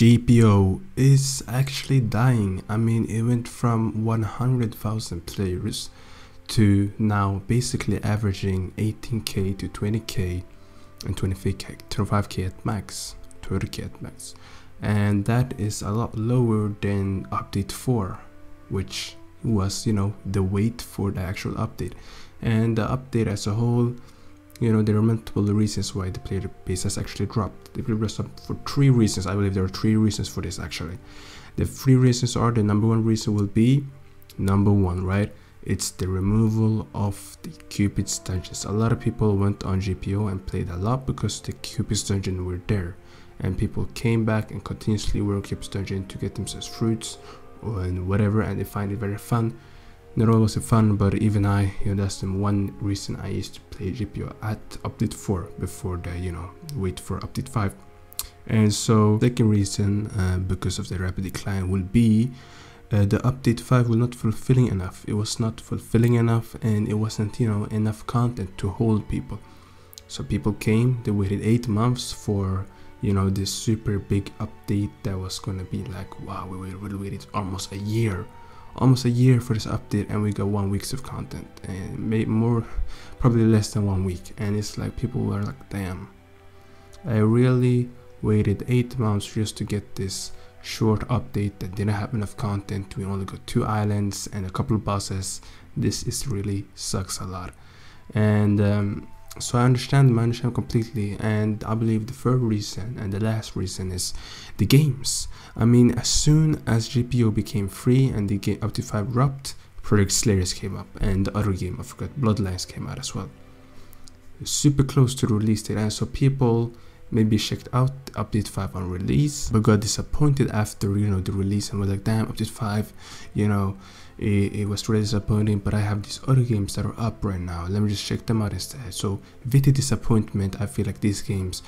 GPO is actually dying. I mean, it went from 100,000 players to now basically averaging 18k to 20k and 25k at max, 30k at max. And that is a lot lower than update 4, which was, the wait for the actual update. And the update as a whole, there are multiple reasons why the player base has actually dropped. The player base dropped for 3 reasons. I believe there are 3 reasons for this actually. The 3 reasons are, the number 1 reason will be, number 1, right? It's the removal of the Cupid's dungeons. A lot of people went on GPO and played a lot because the Cupid's dungeon were there. And people came back and continuously work Cupid's dungeon to get themselves fruits and whatever, and they find it very fun. Not always fun, but even I, that's the one reason I used to play GPO at update 4 before the, wait for update 5. And so, second reason, because of the rapid decline, will be the update 5 was not fulfilling enough. It was not fulfilling enough, and it wasn't, enough content to hold people. So people came, they waited 8 months for, this super big update that was gonna be like, wow, we waited almost a year for this update, and we got 1 week of content, and maybe more, probably less than 1 week. And it's like, people were like, damn, I really waited 8 months just to get this short update that didn't have enough content. We only got 2 islands and a couple of bosses. This is really sucks a lot. And so I understand completely. And I believe the third reason and the last reason is the games. I mean, as soon as GPO became free and the game up to 5 dropped, Project Slayers came up, and the other game, I forgot, Bloodlines came out as well. Super close to the release date, and so people maybe checked out update 5 on release, but got disappointed after, the release, and was like, damn, update 5, it was really disappointing, but I have these other games that are up right now. Let me just check them out instead. So with the disappointment, I feel like these games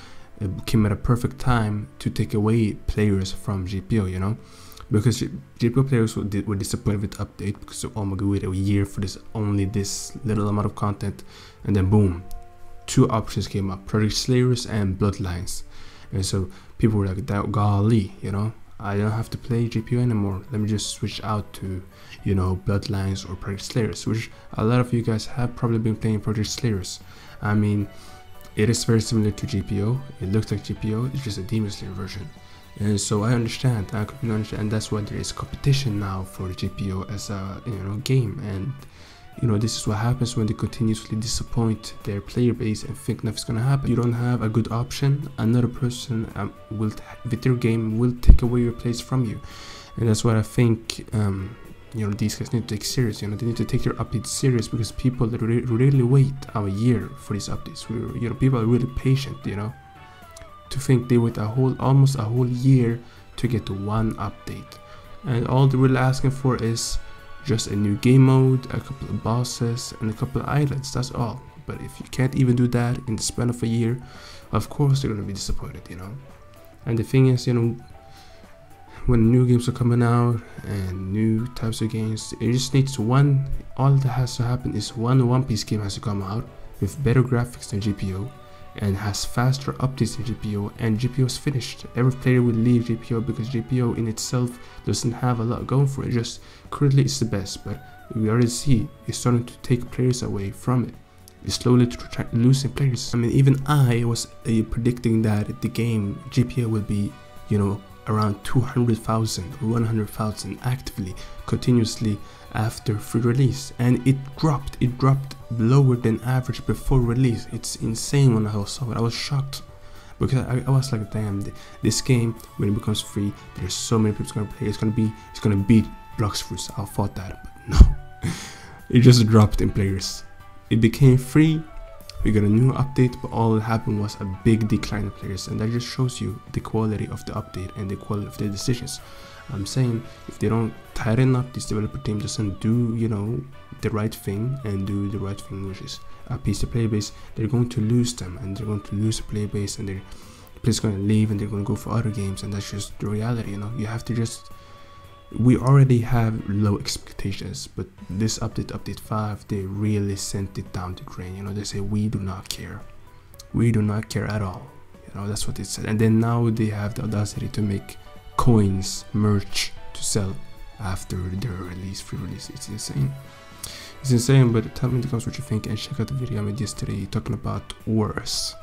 came at a perfect time to take away players from GPO, because GPO players were disappointed with the update because, oh my god, wait a year for only this little amount of content, and then boom, 2 options came up, Project Slayers and Bloodlines. And so people were like, golly, I don't have to play GPO anymore. Let me just switch out to, Bloodlines or Project Slayers, which a lot of you guys have probably been playing Project Slayers. I mean, it is very similar to GPO. It looks like GPO, it's just a Demon Slayer version. And so I completely understand, and that's why there is competition now for GPO as a, game. And this is what happens when they continuously disappoint their player base and think nothing's gonna happen. You don't have a good option, another person with their game will take away your place from you. And that's what I think, these guys need to take serious. They need to take their updates serious, because people really wait a year for these updates. People are really patient, to think they wait almost a whole year to get 1 update. And all they're really asking for is just a new game mode, a couple of bosses, and a couple of islands. That's all. But if you can't even do that in the span of a year, of course they're gonna be disappointed, And the thing is, when new games are coming out and new types of games, it just needs one. All that has to happen is one Piece game has to come out with better graphics than GPO, and has faster updates than GPO, and GPO is finished. Every player will leave GPO because GPO in itself doesn't have a lot going for it. Just currently it's the best, but we already see it's starting to take players away from it. It's slowly losing players. I mean, even I was predicting that the game GPO will be, around 200,000 or 100,000 actively, continuously after free release, and it dropped lower than average before release. It's insane. When I saw it, I was shocked, because I was like, damn, this game, when it becomes free, there's so many people gonna play, it's gonna beat Blox Fruits. I thought that, but no. It just dropped in players. It became free, we got a new update, but all that happened was a big decline in players, and that just shows you the quality of the update and the quality of the decisions. I'm saying, if they don't tighten up, this developer team doesn't do, the right thing, and do the right thing, which is appease the player base, they're going to lose them, and they're going to lose the player base, and their players going to leave, and they're going to go for other games, and that's just the reality. You have to just. We already have low expectations, but this update 5, they really sent it down the drain. They say, we do not care at all. That's what they said. And then now they have the audacity to make coins, merch to sell after their release, pre-release. It's insane. It's insane, but tell me in the comments what you think, and check out the video I made yesterday talking about wars.